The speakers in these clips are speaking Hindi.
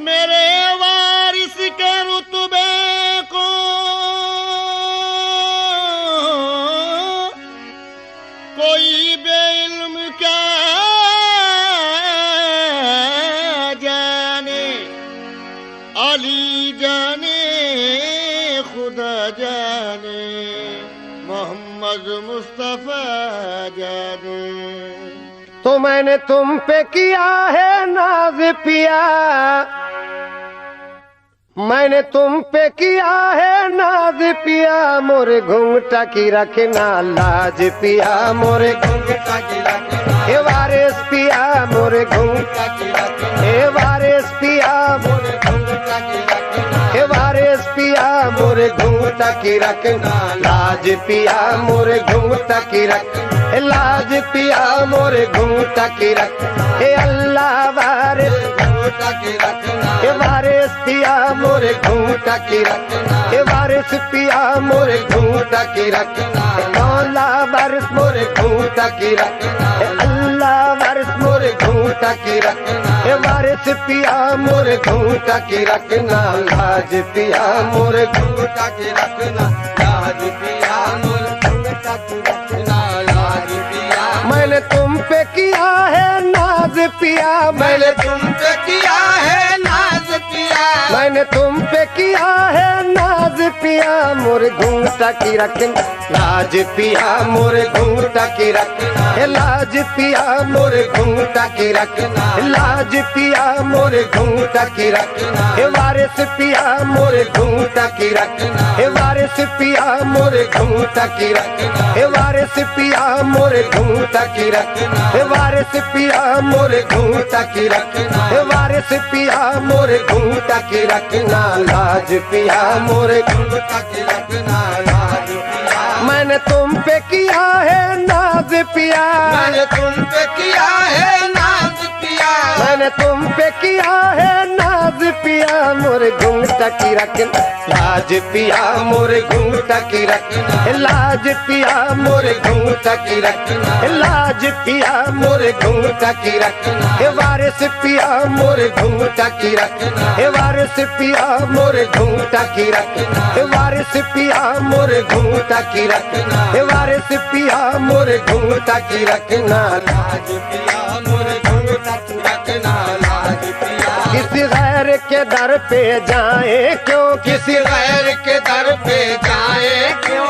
मेरे वारिस के रुतबे को कोई बेइल्म क्या जाने, अली जाने खुदा जाने, मोहम्मद मुस्तफा जाने। तो मैंने तुम पे किया है नाज पिया, मैंने तुम पे किया है नाज पिया, मोरे घूंघटा की रखना लाज पिया, मोरे घूंघटा की रखना हे वारिस पिया, मोरे घूंघटा की रखना हे वारिस पिया, मोरे घूंघटा की रखना हे वारिस पिया, मोरे घूंघटा की रखना लाज पिया, मोरे घूंघटा की रखना लाज पिया, मोरे घूंघटा की रखना हे अल्लाह वारिस घूंघटा की रखना हे वारिस पिया, मोरे घूंघटा की रखना हे वारिस पिया, मोरे घूंघटा की रखना मौला वारिस मोरे घूंघटा की रखना हे अल्लाह वारिस मोरे घूंघटा की रखना हे वारिस पिया, मोरे घूंघटा की रखना लाज पिया, मोरे घूंघटा की रखना लाज पिया, मोरे घूंघटा की रखना लाज पिया। मैंने तुम पे किया है नाज पिया, मैंने तुम पे किया है नाज पिया, मैंने तुम पे किया है नाज पिया, मोरे घूंघटा की रखना लाज पिया, मोरे घूंघटा की रखना हे लाज पिया, मोरे घूंघटा की रखना लाज पिया, मोरे घूंघटा की रखना हे वारिस पिया, मोरे घूंघटा की रखना हे वारिस पिया, मोरे घूंघटा की रखना हे वारिस पिया, मोरे घूंघटा की रखना हे वारिस पिया, मोरे घूंघटा की रखना हे वारिस पिया, मोरे घूंघटा की रखना लाज पिया, मोरे घूंघटा की रखना लाज पिया। मैंने तुम पे किया है नाज पिया, मैंने तुम पे किया है नाज पिया, मैंने तुम पे किया है नाज पिया, मोरे घूंघटा की रखना लाज पिया, मोरे घूंघटा की रखना लाज पिया, मोरे घूंघटा की रखना लाज पिया, मोरे घूंघटा की रखना हे वारिस पिया, मोरे घूंघटा की रखना हे वारिस पिया, मोरे घूंघटा की रखना हे वारिस पिया, मोरे घूंघटा की रखना हे वारिस पिया, मोरे घूंघटा की रखना लाज पिया, मोरे घूंघटा की रखना लाज पिया। किसी गैर के दर पे जाए क्यों, किसी गैर के दर पे जाए क्यों,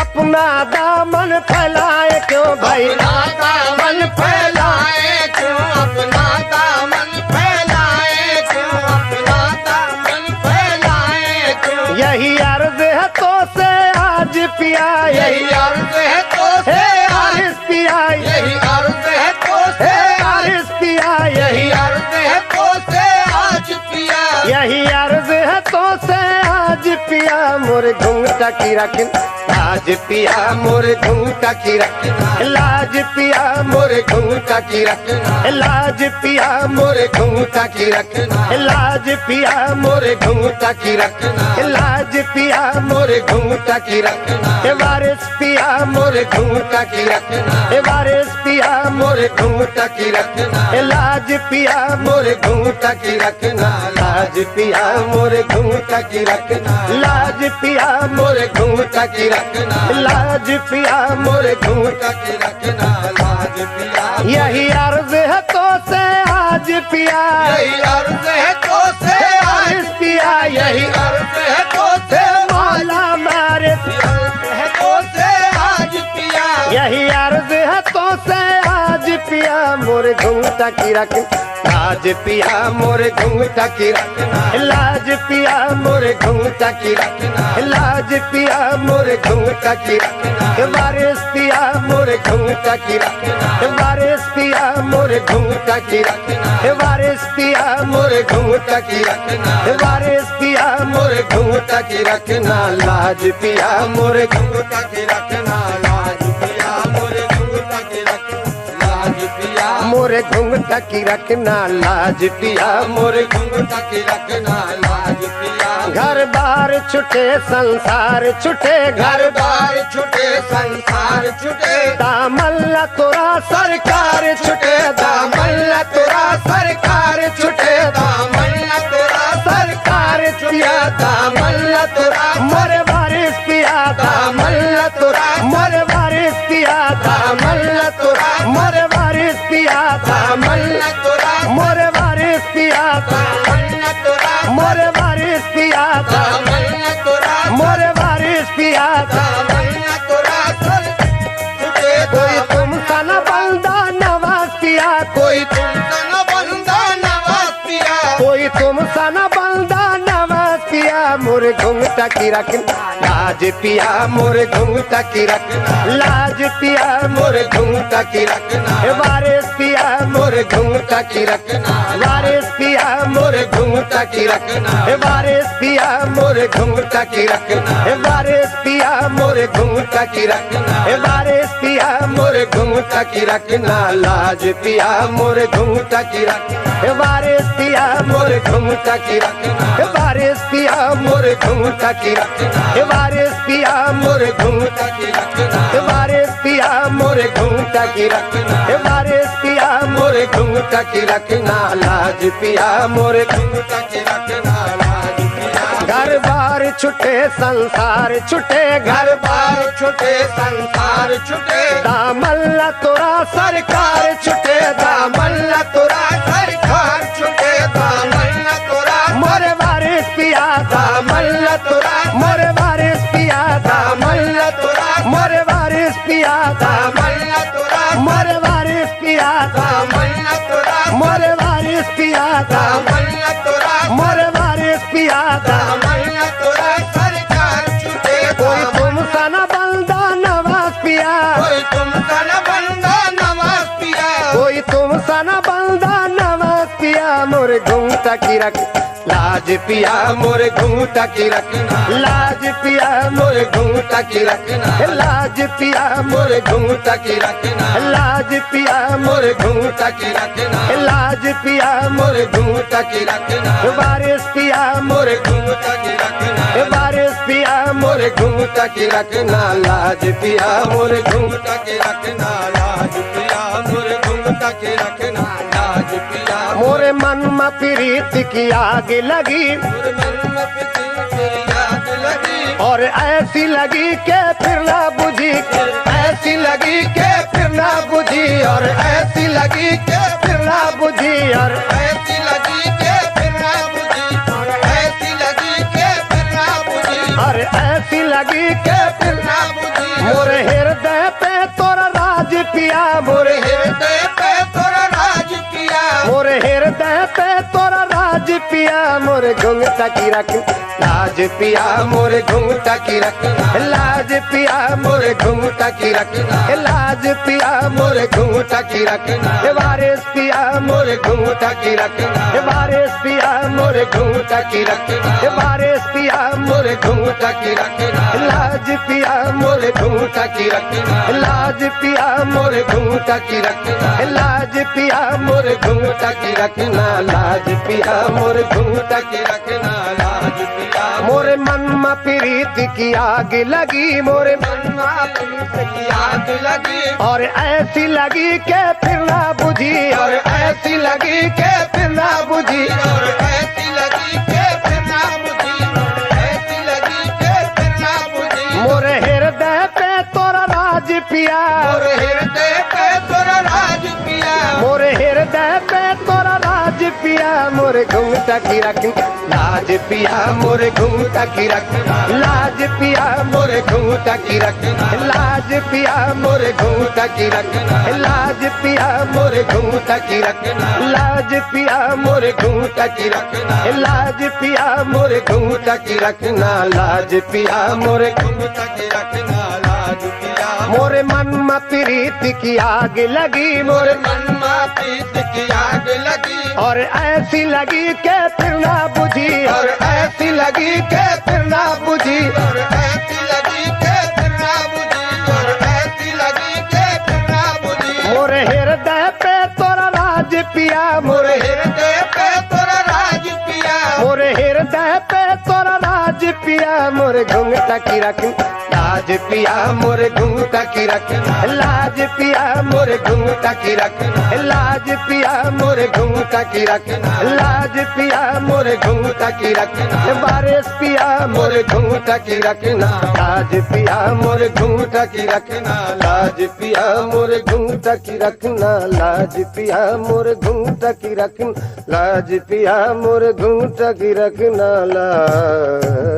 अपना दामन फैलाए क्यों भाई, अपना दामन फैलाए क्यों, अपना दामन फैलाए क्यों, अपना दामन फैलाए क्यों। यही अर्ज है तो से आज पिया, यही अर्ज है तो से आज पिया, यही अर्ज है तो से आज पिया, यही अर्ज है तो से आज पिया, यही अर्ज है तो से आज पिया, मोरे घूंघटा की रखना लाज पिया, मोरे घूंघटा की रखना लाज पिया, मोरे घूंघटा की रखना लाज पिया, मोरे घूंघटा की रखना लाज पिया, मोरे घूंघटा की रखना लाज पिया, मोरे घूंघटा की रखना हे वारिस पिया, मोरे घूंघटा की रखना हे वारिस पिया, मोरे घूंघटा की रखना लाज पिया, मोरे घूंघटा की रखना लाज पिया, मोरे घूंघटा की रखना लाज पिया, मोरे घूंघटा की रखना लाज पिया, मोरे घूंघटा की रखना लाज पिया। यही अर्ज है तो से आज पिया, यही अर्ज है तो से आज पिया, यही अर्ज है तो से मौला मारे है तो से आज पिया, यही अर्ज है तो से आज पिया, मोरे घूंघटा की रखना लाज पिया, मोरे घूंघटा की रखना लाज पिया, मोरे घूंघटा की रखना लाज पिया, मोरे घूंघटा की रखना वारिस पिया, मोरे घूंघटा की रखना वारिस पिया, मोरे घूंघटा की रखना वारिस पिया, मोरे घूंघटा की रखना वारिस पिया, मोरे घूंघटा की रखना लाज पिया, मोरे घूंघटा की रखना लाज पिया, मोरे घूंघटा की रखना लाज पिया, मोरे घूंघटा की रखना लाज पिया, मोरे घूंघटा की रखना लाज पिया। घर बार छुटे संसार छुटे, घर बार छुटे संसार छुटे, दामल्ला तोरा सरकार छुटे, दामल्ला तोरा सरकार छुटे, दामल्ला तोरा पिया दामल्ला तोरा मोरे वारिस पिया दामल्ला तोरा मोरे वारिस पिया दामल्ला तोरा मोरे वारिस पिया दामल्ला तोरा मोरे वारिस पिया दामल्ला तोरा मोरे वारिस पिया दामल्ला तोरा मोरे वारिस पिया दामल्ला तोरा कोई तुम सा न बंदा नवाज पिया कोई तुम सा न बंदा नवाज पिया कोई तुम सा न बंदा नवाज पिया मोरे घुंघटा की रखना लाज पिया मोरे घुंघटा की रखना लाज पिया मोरे घुंघटा की रखना वारिस पिया मोरे घुंघटा की रखना वारिस पिया मोरे घुंघटा की रखना वारिस पिया मोरे घुंघटा की रखना वारिस पिया मोरे घुंघटा की रखना वारिस पिया मोरे घुंघटा की रखना लाज पिया मोरे घुंघटा की रखना वारिस पिया मोरे घुंघटा की रखना वारिस पिया मोरे घुंघटा की रखना वारिस पिया मोरे घुंघटा की रखना वारिस पिया मोरे घुंघटा की रखना वारिस पिया मोरे घुंघटा की रखना लाज पिया मोरे घुंघटा की रखना लाज पिया घर बार छुटे संसार छुटे घर बार छुटे संसार छुटे दामल्ला तोरा सरकार छुटे दामल्ला तोरा सरकार छुटे दामल्ला तोरा मोरे वारिस पिया दामल्ला तोरा मोरे वारिस पिया दामल्ला तोरा मोरे वारिस पिया दामल्ला तोरा मोरे वारिस पिया दामल्ला तोरा मोरे वारिस पिया दामल्ला तोरा मोरे वारिस पिया दामल्ला तोरा सरकार छुटे कोई तुम सा न बंदा नवाज पिया कोई तुम सा न बंदा नवाज पिया कोई तुम सा न बंदा नवाज पिया मोरे घुंघटा की रख लाज पिया मोरे घुंघटा की रखना लाज पिया मोरे घुंघटा की रखना लाज पिया मोरे घुंघटा की रखना लाज पिया मोरे घुंघटा की रखना लाज पिया मोरे घुंघटा की रखना वारिस पिया मोरे घुंघटा की रखना वारिस पिया मोरे घुंघटा की रखना लाज पिया मोरे घुंघटा की रखना लाज पिया मोरे घुंघटा की रखना लाज पिया मोरे मन में प्रीत की आग लगी और ऐसी लगी के फिर ना बुझी ऐसी लगी के फिर ना बुझी और ऐसी लगी के फिर ना बुझी और ऐसी लगी के फिर ना बुझी और ऐसी लगी के फिर ना बुझी और ऐसी लगी के फिर ना बुझी मोरे हृदय पे तोरा राज पिया मोरे हृदय पे तोरा राज पिया मोरे हृदय पे तोरा राज पिया मोरे घुंघटा की रख लाज पिया मोरे घुंघटा की रखना लाज पिया मोरे घुंघटा की रखना लाज पिया मोरे घुंघटा की रखना वारिस पिया मोरे घुंघटा की रखना वारिस पिया मोरे घुंघटा की रखना वारिस पिया मोरे घुंघटा की रखना लाज पिया मोरे घुंघटा की रखना लाज पिया मोरे घुंघटा की रखना लाज पिया मोरे घुंघटा की रखना लाज पिया मोरे घुंघटा की रखना लाज पिया मोरे मन में प्रीत की आग लगी मोरे मन में प्रीत की आग लगी और ऐसी लगी के फिर ना बुझी और ऐसी लगी के फिर ना बुझी और ऐसी लगी के फिर ना बुझी ऐसी लगी के फिर ना बुझी मोरे हृदय पे तोरा राज पिया मोरे हृदय पे तोरा राज पिया मोरे हृदय पे तोरा राज पिया मोरे घुंघटा की रख लाज पिया मोरे घुंघटा की रखना लाज पिया मोरे घुंघटा की रखना लाज पिया मोरे घुंघटा की रखना लाज पिया मोरे घुंघटा की रखना लाज पिया मोरे घुंघटा की रखना लाज पिया मोरे घुंघटा की रखना लाज पिया मोरे घुंघटा की रखना लाज पिया मोरे मन में प्रीत की आग लगी मोरे मन में प्रीत की आग लगी और ऐसी लगी के फिर ना बुझी और ऐसी लगी के फिर ना बुझी और ऐसी लगी के फिर ना बुझी और ऐसी लगी के फिर ना बुझी मोरे हृदय पे तोरा राज पिया मोरे हृदय पे तोरा राज पिया मोरे हृदय पे तोरा राज लाज पिया मोरे घुंघटा की रखन लाज पिया मोरे घुंघटा की रखन लाज पिया मोरे घुंघटा की रखन लाज पिया मोरे घुंघटा की रखन लाज पिया मोरे घुंघटा की रखन बारिश पिया मोरे घुंघटा की रखना लाज पिया मोरे घुंघटा की रखना लाज पिया मोरे घुंघटा की रखना लाज पिया मोरे घुंघटा की रखना लाज पिया मोरे घुंघटा की रखना लाज